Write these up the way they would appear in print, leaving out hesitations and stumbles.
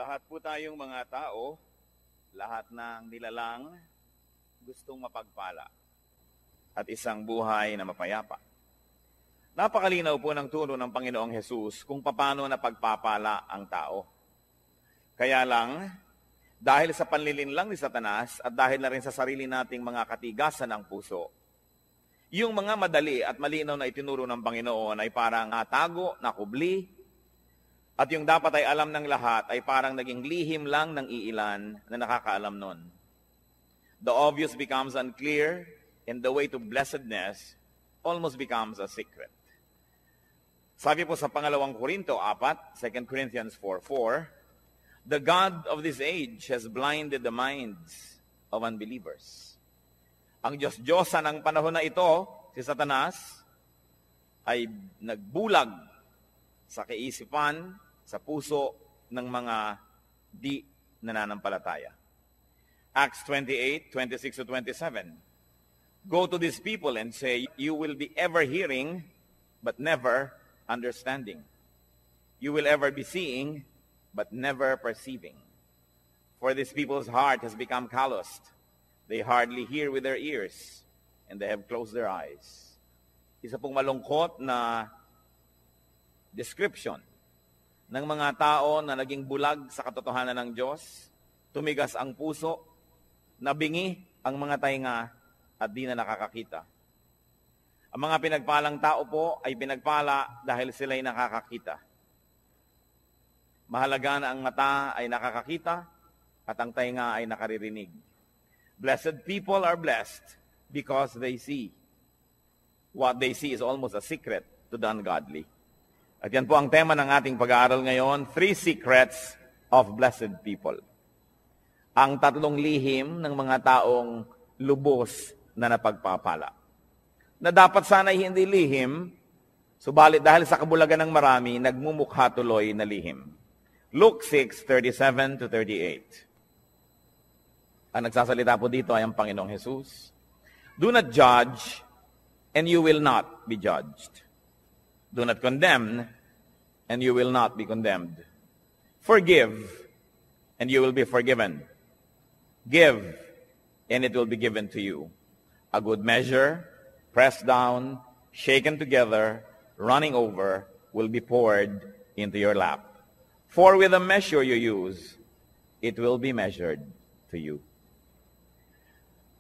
Lahat po tayong mga tao, lahat ng nilalang, gustong mapagpala at isang buhay na mapayapa. Napakalinaw po ng turo ng Panginoong Hesus kung paano napagpapala ang tao. Kaya lang, dahil sa panlilinlang ni Satanas at dahil na rin sa sarili nating mga katigasan ng puso, yung mga madali at malinaw na itinuro ng Panginoon ay parang natago, nakubli, at yung dapat ay alam ng lahat ay parang naging lihim lang ng iilan na nakakaalam nun. The obvious becomes unclear, and the way to blessedness almost becomes a secret. Sabi po sa pangalawang Korinto 4, 2 Corinthians 4:4, the God of this age has blinded the minds of unbelievers. Ang Diyos-Diyosa ng panahon na ito, si Satanas, ay nagbulag sa kaisipan, sa puso ng mga di nananampalataya. Acts 28, 26-27. Go to these people and say, you will be ever hearing, but never understanding. You will ever be seeing, but never perceiving. For this people's heart has become calloused. They hardly hear with their ears, and they have closed their eyes. Isa pong malungkot na description ng mga tao na naging bulag sa katotohanan ng Diyos, tumigas ang puso, nabingi ang mga tainga at di na nakakakita. Ang mga pinagpalang tao po ay pinagpala dahil sila'y nakakakita. Mahalaga na ang mata ay nakakakita at ang tainga ay nakaririnig. Blessed people are blessed because they see. What they see is almost a secret to the ungodly. At yan po ang tema ng ating pag-aaral ngayon, 3 secrets of blessed people. Ang 3 lihim ng mga taong lubos na napagpapala. Na dapat sana'y hindi lihim, subalit dahil sa kabulagan ng marami, nagmumukha tuloy na lihim. Luke 6:37-38. Ang nagsasalita po dito ay ang Panginoong Hesus. Do not judge, and you will not be judged. Do not condemn, and you will not be condemned. Forgive, and you will be forgiven. Give, and it will be given to you. A good measure, pressed down, shaken together, running over, will be poured into your lap. For with the measure you use, it will be measured to you.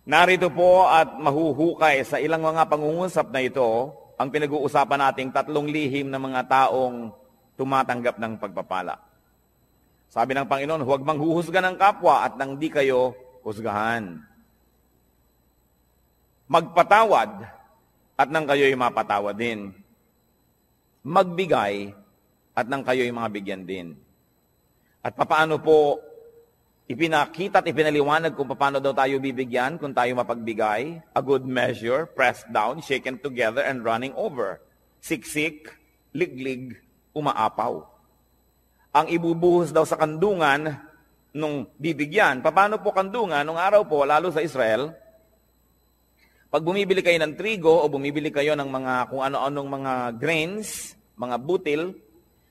Narito po at mahuhukay sa ilang mga pangungusap na ito, ang pinag-uusapan nating 3 lihim ng mga taong tumatanggap ng pagpapala. Sabi ng Panginoon, huwag manghuhusga ng kapwa at nang di kayo husgahan. Magpatawad at nang kayo'y mapatawad din. Magbigay at nang kayo'y mabigyan din. At papaano po ipinakita at ipinaliwanag kung paano daw tayo bibigyan kung tayo mapagbigay? A good measure, pressed down, shaken together, and running over. Siksik, liglig, umaapaw. Ang ibubuhos daw sa kandungan nung bibigyan. Paano po kandungan? Nung araw po, lalo sa Israel, pag bumibili kayo ng trigo o bumibili kayo ng mga kung ano-anong mga grains, mga butil,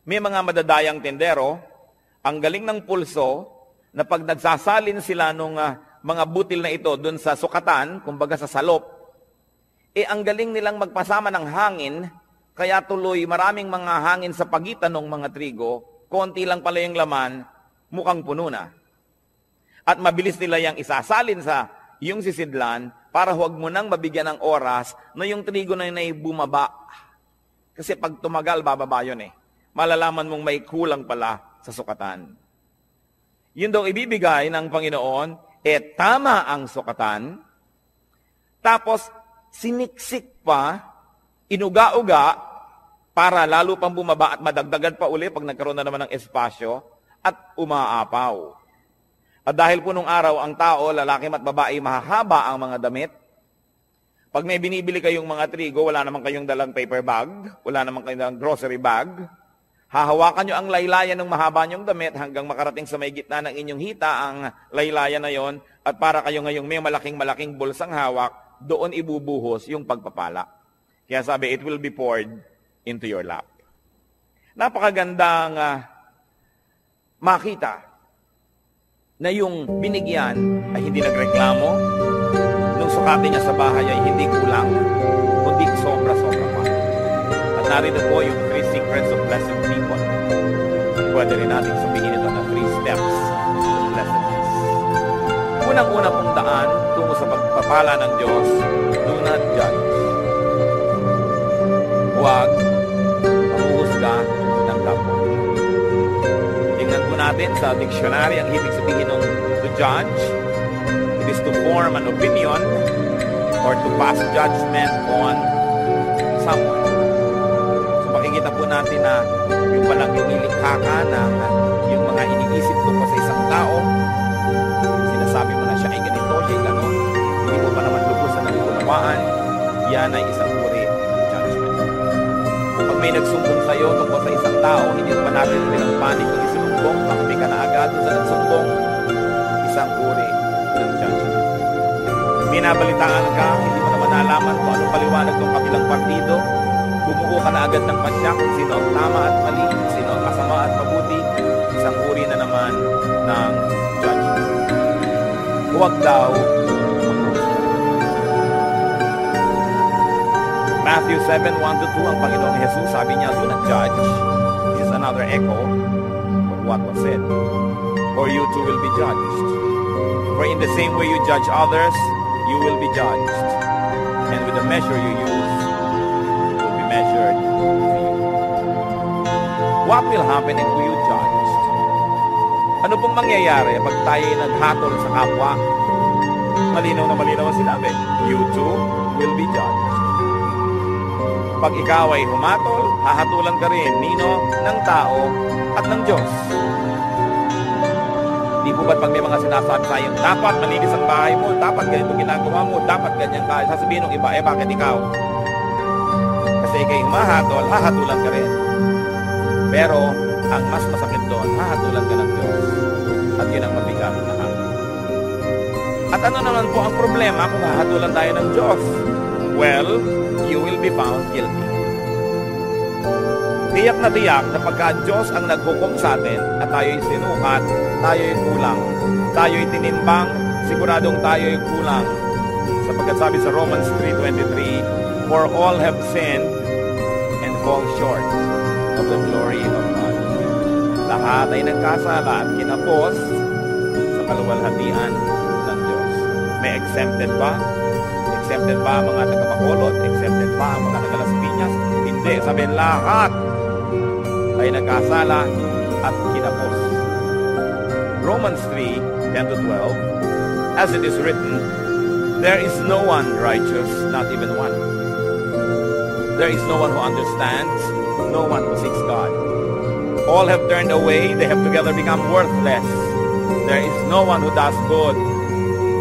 may mga madadayang tendero, ang galing ng pulso, na pag nagsasalin sila nung mga butil na ito doon sa sukatan, kumbaga sa salop, ang galing nilang magpasama ng hangin, kaya tuloy maraming mga hangin sa pagitan ng mga trigo, konti lang pala yung laman, mukhang puno na. At mabilis nila yung isasalin sa yung sisidlan, para huwag mo nang mabigyan ng oras na yung trigo na yun ay bumaba. Kasi pag tumagal, bababa yun eh. Malalaman mong may kulang pala sa sukatan. Yun daw ibibigay ng Panginoon, tama ang sukatan, tapos siniksik pa, inuga-uga, para lalo pang bumaba at madagdagan pa uli pag nagkaroon na naman ng espasyo, at umaapaw. At dahil po nung araw, ang tao, lalaki at babae, mahahaba ang mga damit. Pag may binibili kayong mga trigo, wala naman kayong dalang paper bag, wala naman kayong dalang grocery bag, hahawakan nyo ang laylayan ng mahaba nyong damit hanggang makarating sa may gitna ng inyong hita ang laylayan na yon, at para kayo ngayong may malaking-malaking bulsang hawak, doon ibubuhos yung pagpapala. Kaya sabi, it will be poured into your lap. Napakagandang makita na yung binigyan ay hindi nagreklamo, nung sukatin niya sa bahay ay hindi kulang, kundi sobra-sobra pa. At narito po yung 3 secrets of blessed people. Pwede rin natin sabihin ito na 3 steps of blessedness. Unang-una pong daan tungo sa pagpapala ng Diyos, do not judge. Huwag mamuhusga ng kapwa. Tingnan po natin sa dictionary ang ibig sabihin ng to judge. It is to form an opinion or to pass judgment on someone. So makikita po natin na yung palang lumilikha ka ng yung mga iniisip tungkol sa isang tao, sinasabi mo na siya ay ganito, siya ay ganon, hindi mo pa naman lubusan ng unawaan, yan ay isang uri ng judgment. Pag may nagsumbong sa iyo tungkol sa isang tao, hindi mo pa natin nilang panig kung isinumbong, makapit ka na agad sa nagsumbong, isang uri ng judgment. Minabalitaan ka, hindi mo naman nalaman kung anong paliwanag ng kabilang partido, bumuo ka na agad ng pasya kung sino ang tama at mali, sino ang masama at mabuti, isang uri na naman ng judgment. Huwag daw mag-usap. Matthew 7:1-2, ang Panginoong Jesus, sabi niya, do not judge. This is another echo of what was said. Or you too will be judged. For in the same way you judge others, you will be judged. And with the measure you use, will be measured to you. What will happen if you judged? Ano pong mangyayari pag tayo naghatol sa kapwa? Malinaw ang sinabi. You too will be judged. Pag ikaw ay humatol, hahatulan ka rin nino ng tao at ng Diyos. Di po ba't pag may mga sinasabi sa iyo, dapat malinis ang bahay mo, dapat ganito ginagawa mo, dapat ganyan ka, sasabihin ng iba, bakit ikaw? Kasi ikay humahatol, hahatulan ka rin. Pero, ang mas masakit doon, hahatulan ka ng Diyos. At yun ang mabigat na lahat. At ano naman po ang problema kung hahatulan tayo ng Diyos? Well, you will be found guilty. Tiyak na pagka Diyos ang naghukom sa atin at tayo'y sinukat, tayo'y kulang, tayo'y tinimbang, siguradong tayo'y kulang. Sapagkat sabi sa Romans 3:23, for all have sinned and fall short of the glory of God. Lahat ay nagkasala at kinapos sa kaluwalhatian ng Diyos. May exempted ba? Exempted ba ang mga taga-Bacolod? Exempted ba ang mga taga-Las Piñas? Hindi. Sabi, lahat ay nagkasala at kinapos. Romans 3:10-12, as it is written, there is no one righteous, not even one. There is no one who understands, no one who seeks God. All have turned away, they have together become worthless. There is no one who does good,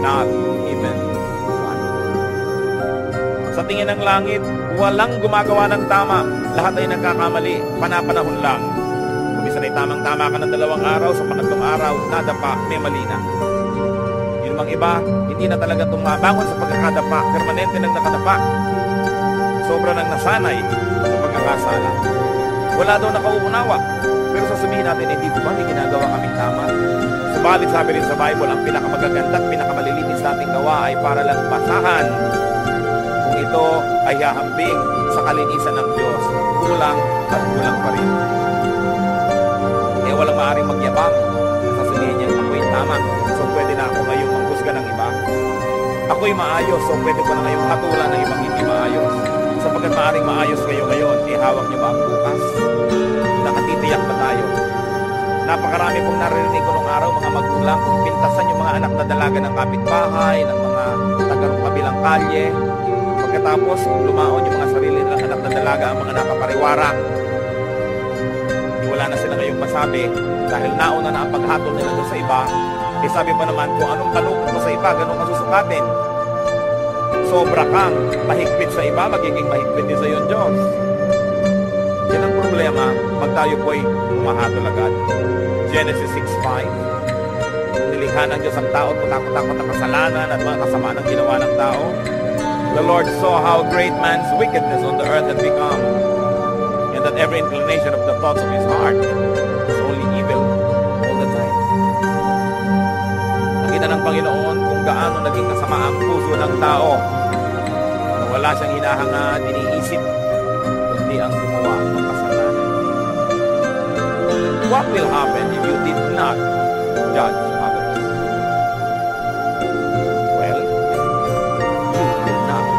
not even one. Sa tingin ng langit, walang gumagawa ng tama. Lahat ay nagkakamali, panapanahon lang. Kung isa ay tamang-tama ka ng 2 araw, sa pangatlong araw, nadapa, may mali na. Yung mga iba, hindi na talaga tumabangon sa pagkakadapa, permanente nang nakadapa. Sobra nang nasanay sa pagkakasala. Wala daw nakauunawa. Pero sasabihin natin, hindi po ba may ginagawa kaming tama? Subalit sabi rin sa Bible, ang pinakamagaganda at pinakamalilinis nating gawa ay para lang basahan. Kung ito ay hahambing sa kalinisan ng Diyos, kulang at kulang pa rin. Walang maaaring magyabang. Sasabihin niya, ako'y tama. So pwede na ako ngayong manghusga ng iba. Ako'y maayos. So pwede ko na ngayong hatulan ng ibang hindi maayos. Sapagkat maaaring maayos kayo ngayon, hawak niyo ba ang bukas? Nakatitiyak ba tayo? Napakarami pong narinig ko nung araw, mga magulang, pintasan yung mga anak na dalaga ng kapitbahay, ng mga tagarong kabilang kalye. Pagkatapos, lumaon yung mga sarili nilang anak na dalaga, ang mga nakapariwara. Wala na sila ngayong masabi dahil nauna na ang paghatol nila doon sa iba. Eh sabi pa naman, kung anong panukot mo sa iba, ganun masusukatin. Sobra kang mahigpit sa iba, magiging mahigpit din sa iyo Diyos. Yan ang problema pag tayo po'y humahatol agad. Genesis 6:5, nilikha ng Diyos ang tao at patakot-takot ang kasalanan at mga kasamaan ang ginawa ng tao. The Lord saw how great man's wickedness on the earth had become, and that every inclination of the thoughts of his heart is only evil all the time. Nalalaman ng Panginoon kung gaano naging kasama ang puso ng tao. Na wala siyang hinahangad, iniisip, kundi ang gumawa ng kasalanan. What will happen if you did not judge others? Well, you will not be judged.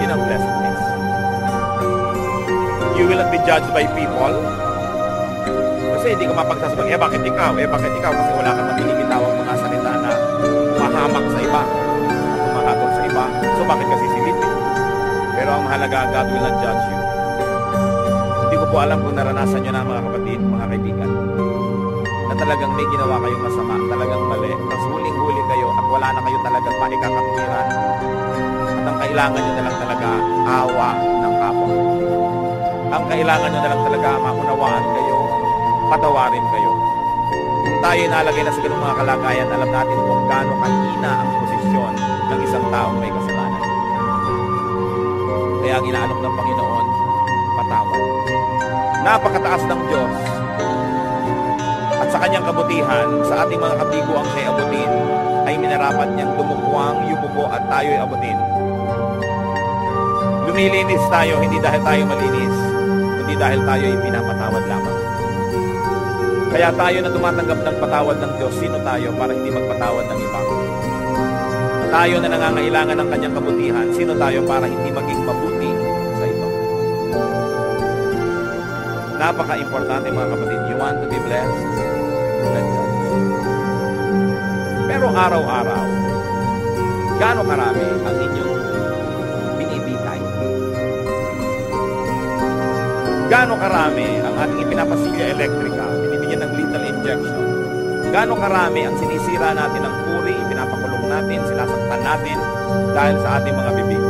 In a blessed place. You will not be judged by people. Kasi hindi ko mapagsasabi, bakit ikaw? Bakit ikaw? Kasi wala kang mabinibitawang mga salita na mahamak sa iba, mahatol sa iba. So bakit kasi silipin? Pero ang mahalaga, God will not judge you. Hindi ko po alam kung naranasan nyo na mga kapatid, mga kaibigan, na talagang may ginawa kayong masama, talagang mali, tapos huling-huli kayo at wala na kayo talagang paikakatwiran. At ang kailangan nyo na lang talaga, awa ng kapwa. Ang kailangan nyo na lang talaga, maunawaan kayo, patawarin kayo. Kung tayo nalagay na sa ganung mga kalagayan, alam natin kung gaano kahina ang posisyon ng isang taong may kasalanan. Kaya ang inaalok ng Panginoon, patawad. Napakataas ng Diyos at sa kanyang kabutihan, sa ating mga kabigo ang siya'y abutin, ay minarapat niyang dumukwang, yubuko at tayo'y abutin. Lumilinis tayo, hindi dahil tayo malinis, kundi dahil tayo'y pinapatawad lamang. Kaya tayo na tumatanggap ng patawad ng Diyos, sino tayo para hindi magpatawad ng iba? Tayo na nangangailangan ng kanyang kabutihan, sino tayo para hindi maging mabuti sa iba? Napaka-importante mga kapatid. You want to be blessed? Let God. Pero araw-araw, gaano karami ang inyong binibitay? Gaano karami ang ating ipinapasilya elektrika, binibigyan ng lethal injection? Gaano karami ang sinisira natin ng puri, pinapakulong natin, sinasaktan natin dahil sa ating mga bibig?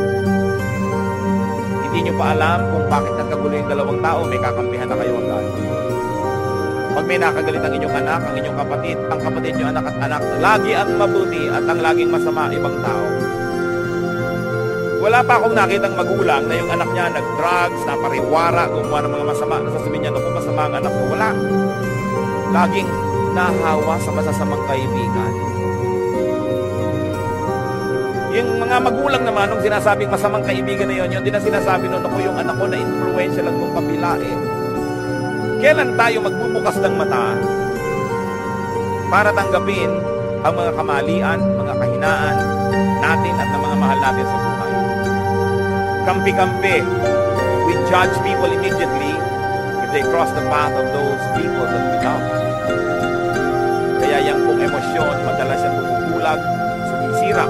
Hindi nyo pa alam kung bakit nagkagulo yung dalawang tao, may kakampihan na kayo agad. Pag may nakagalit ang inyong anak, ang inyong kapatid, ang kapatid nyo anak at anak, lagi ang mabuti at ang laging masama ibang tao. Wala pa akong nakitang magulang na yung anak niya nag-drugs, napariwara, gumawa ng mga masama, nasasabihin niya, naku, masama ang anak ko. Wala. Laging nahawa sa masasamang kaibigan. Yung mga magulang naman, nung sinasabing masamang kaibigan na yun, yun din na sinasabi nun, ako yung anak ko na influensya lang kong kapila eh. Kailan tayo magbubukas ng mata para tanggapin ang mga kamalian, mga kahinaan natin at ng mga mahal natin sa buhay? Kampi-kampi. We judge people immediately if they cross the path of those people that we love. Kaya yung pong emosyon, madalas siyang bubulag, sumisira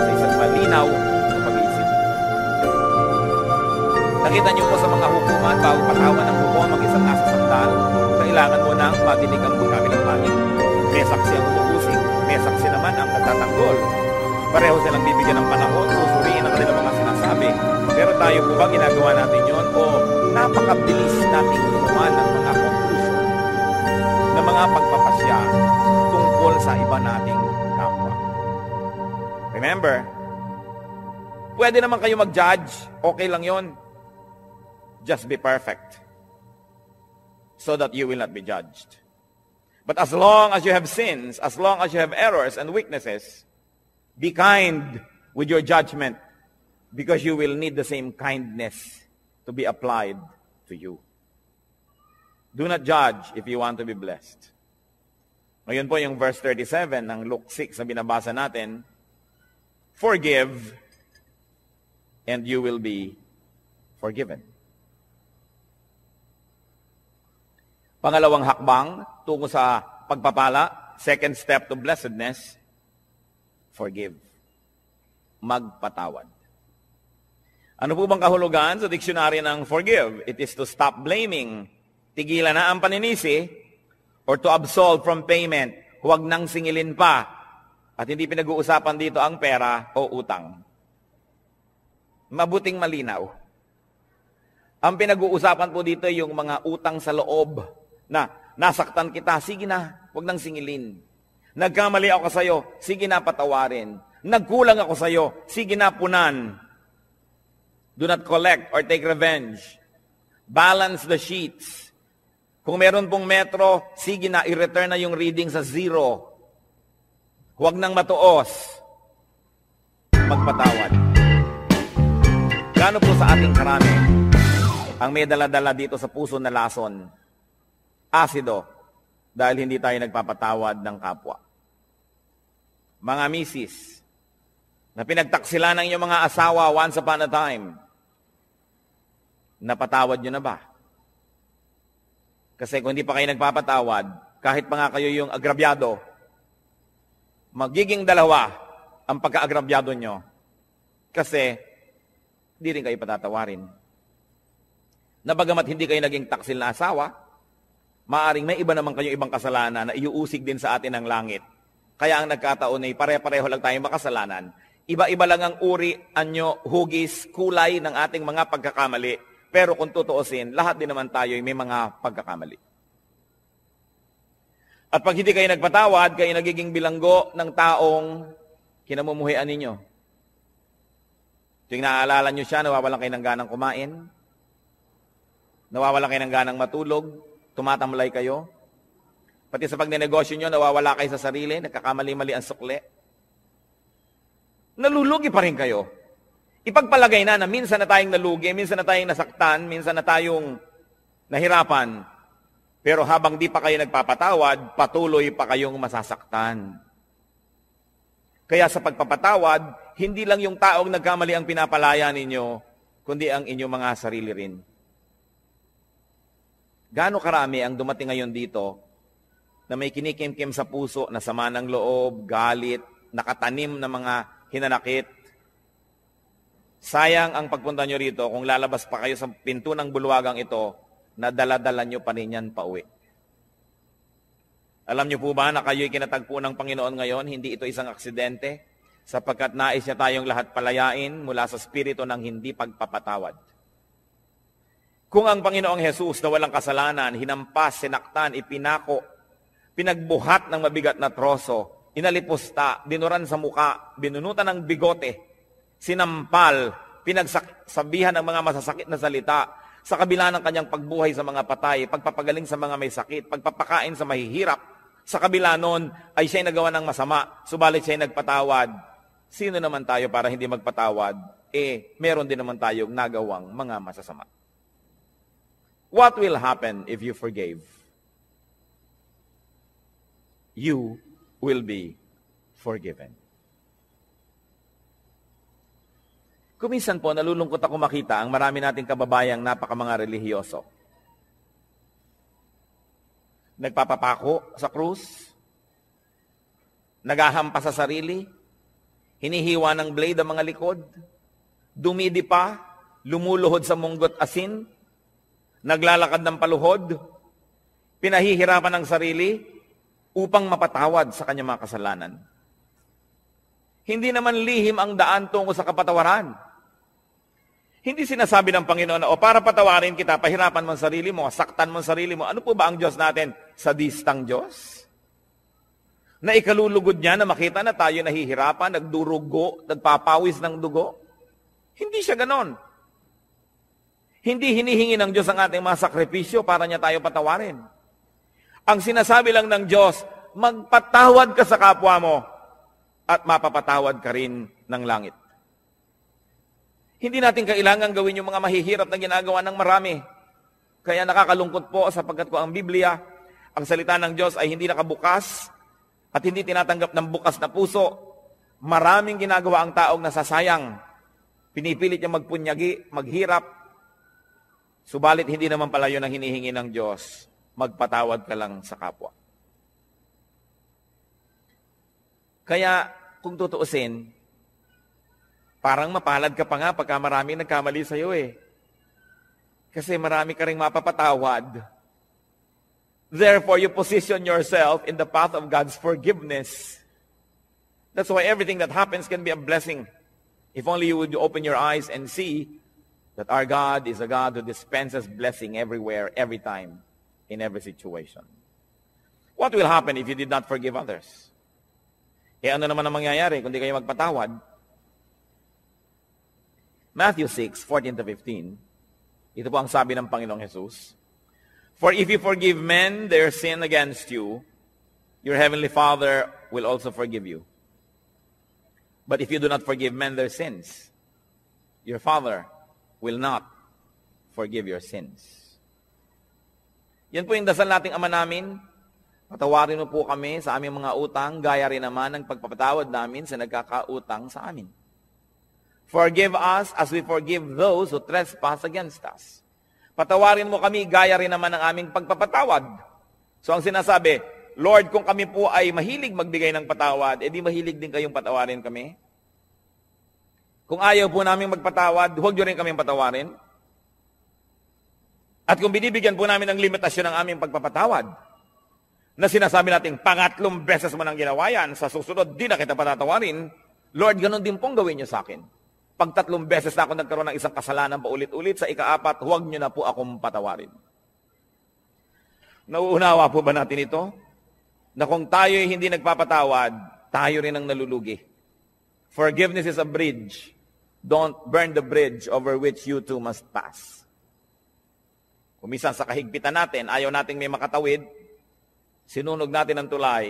sa isang malinaw na pag-iisip. Nakita niyo po sa mga hukuman, bago patawan ng hukuman mag-isang nasa sandal, kailangan mo nang madinig ang magkabilang panig. May saksi ang umuusig, may saksi naman ang nagtatanggol. Pareho silang bibigyan ng panahon, susuriin ang kanilang mga sinasabi. Pero tayo po ba ginagawa natin yon o napakabilis natin gumawa ng mga conclusion, ng mga pagpapasya tungkol sa iba nating kapwa? Remember, pwede naman kayo mag-judge, okay lang yon. Just be perfect so that you will not be judged. But as long as you have sins, as long as you have errors and weaknesses, be kind with your judgment, because you will need the same kindness to be applied to you. Do not judge if you want to be blessed. Ngayon po yung verse 37 ng Luke 6 na binabasa natin, forgive and you will be forgiven. Pangalawang hakbang tungo sa pagpapala, second step to blessedness, forgive. Magpatawad. Ano po bang kahulugan sa diksyonaryo ng forgive? It is to stop blaming. Tigilan na ang paninisi, or to absolve from payment. Huwag nang singilin pa. At hindi pinag-uusapan dito ang pera o utang. Mabuting malinaw. Ang pinag-uusapan po dito yung mga utang sa loob na nasaktan kita, sige na, huwag nang singilin. Nagkamali ako sa iyo, sige na patawarin. Nagkulang ako sa iyo, sige na punan. Do not collect or take revenge. Balance the sheets. Kung meron pong metro, sige na, i-return na yung reading sa 0. Huwag nang matuos. Magpatawad. Gaano po sa ating karami ang may dala-dala dito sa puso na lason? Asido. Dahil hindi tayo nagpapatawad ng kapwa. Mga misis, na pinagtaksila ng inyong mga asawa once upon a time, napatawad nyo na ba? Kasi kung hindi pa kayo nagpapatawad, kahit pa nga kayo yung agrabyado, magiging dalawa ang pagka-agrabyado nyo. Kasi, di rin kayo patatawarin. Na bagamat hindi kayo naging taksil na asawa, maaring may iba naman kayong ibang kasalanan na iuusig din sa atin ng langit. Kaya ang nagkataon ay pare-pareho lang tayong makasalanan. Iba-iba lang ang uri, anyo, hugis, kulay ng ating mga pagkakamali. Pero kung tutuusin, lahat din naman tayo ay may mga pagkakamali. At pag hindi kayo nagpatawad, kayo nagiging bilanggo ng taong kinamumuhian ninyo. Tuwing naaalala nyo siya, nawawalan kayo ng ganang kumain, nawawalan kayo ng ganang matulog, tumatamlay kayo. Pati sa pagnenegosyo nyo, nawawala kayo sa sarili, nagkakamali-mali ang sukli. Nalulugi pa rin kayo. Ipagpalagay na minsan na tayong nalugi, minsan na tayong nasaktan, minsan na tayong nahirapan. Pero habang di pa kayo nagpapatawad, patuloy pa kayong masasaktan. Kaya sa pagpapatawad, hindi lang yung taong nagkamali ang pinapalaya ninyo, kundi ang inyong mga sarili rin. Gaano karami ang dumating ngayon dito na may kinikimkim sa puso na sama ng loob, galit, nakatanim na mga hinanakit. Sayang ang pagpunta nyo rito kung lalabas pa kayo sa pinto ng bulwagang ito na dala-dala nyo pa rin yan pauwi. Alam nyo po ba na kayo'y kinatagpo ng Panginoon ngayon? Hindi ito isang aksidente sapagkat nais niya tayong lahat palayain mula sa spirito ng hindi pagpapatawad. Kung ang Panginoong Jesus na walang kasalanan, hinampas, sinaktan, ipinako, pinagbuhat ng mabigat na troso, inalipusta, dinuran sa muka, binunutan ng bigote, sinampal, pinagsabihan ng mga masasakit na salita, sa kabila ng kanyang pagbuhay sa mga patay, pagpapagaling sa mga may sakit, pagpapakain sa mahihirap, sa kabila nun ay siya'y nagawa ng masama, subalit siya'y nagpatawad. Sino naman tayo para hindi magpatawad? Meron din naman tayong nagawang mga masasama. What will happen if you forgave? You will be forgiven. Kuminsan po, nalulungkot ako makita ang marami nating kababayang napaka-mga relihiyoso. Nagpapapako sa krus, naghahampas sa sarili, hinihiwa ng blade ang mga likod, dumidi pa, lumuluhod sa munggot asin, naglalakad ng paluhod, pinahihirapan ng sarili upang mapatawad sa kanyang mga kasalanan. Hindi naman lihim ang daan tungo sa kapatawaran. Hindi sinasabi ng Panginoon na, para patawarin kita, pahirapan mo ang sarili mo, saktan mo ang sarili mo. Ano po ba ang Diyos natin? Sadistang Diyos? Na ikalulugod niya na makita na tayo nahihirapan, nagdurugo, nagpapawis ng dugo? Hindi siya ganon. Hindi hinihingi ng Diyos ang ating mga sakripisyo para niya tayo patawarin. Ang sinasabi lang ng Diyos, magpatawad ka sa kapwa mo at mapapatawad ka rin ng langit. Hindi natin kailangan gawin yung mga mahihirap na ginagawa ng marami. Kaya nakakalungkot po sapagkat ko ang Biblia, ang salita ng Diyos ay hindi nakabukas at hindi tinatanggap ng bukas na puso. Maraming ginagawa ang taong nasasayang. Pinipilit niya magpunyagi, maghirap. Subalit hindi naman pala yun ang hinihingi ng Diyos. Magpatawad ka lang sa kapwa. Kaya kung tutuusin, parang mapalad ka pa nga pagka marami nagkamali sa'yo Kasi marami ka rin mapapatawad. Therefore, you position yourself in the path of God's forgiveness. That's why everything that happens can be a blessing. If only you would open your eyes and see that our God is a God who dispenses blessing everywhere, every time, in every situation. What will happen if you did not forgive others? Ano naman ang mangyayari kung di kayo magpatawad? Matthew 6:14-15. Ito po ang sabi ng Panginoong Jesus. For if you forgive men their sin against you, your heavenly Father will also forgive you. But if you do not forgive men their sins, your Father will not forgive your sins. Yan po yung dasal nating Ama namin. Patawarin mo po kami sa aming mga utang, gaya rin naman ng pagpapatawad namin sa nagkakautang sa amin. Forgive us as we forgive those who trespass against us. Patawarin mo kami, gaya rin naman ng aming pagpapatawad. So ang sinasabi, Lord, kung kami po ay mahilig magbigay ng patawad, edi mahilig din kayong patawarin kami. Kung ayaw po namin magpatawad, huwag nyo rin kaming patawarin. At kung binibigyan po namin ng limitasyon ng aming pagpapatawad, na sinasabi natin, pangatlong beses mo nang ginawa yan, sa susunod, di na kita patatawarin, Lord, ganun din pong gawin niyo sa akin. Pag 3 beses na ako nagkaroon ng isang kasalanan paulit-ulit, sa ika-4, huwag niyo na po akong patawarin. Nauunawa po ba natin ito? Na kung tayo hindi nagpapatawad, tayo rin ang nalulugi. Forgiveness is a bridge. Don't burn the bridge over which you too must pass. Kung minsan sa kahigpitan natin, ayaw nating may makatawid, sinunog natin ang tulay,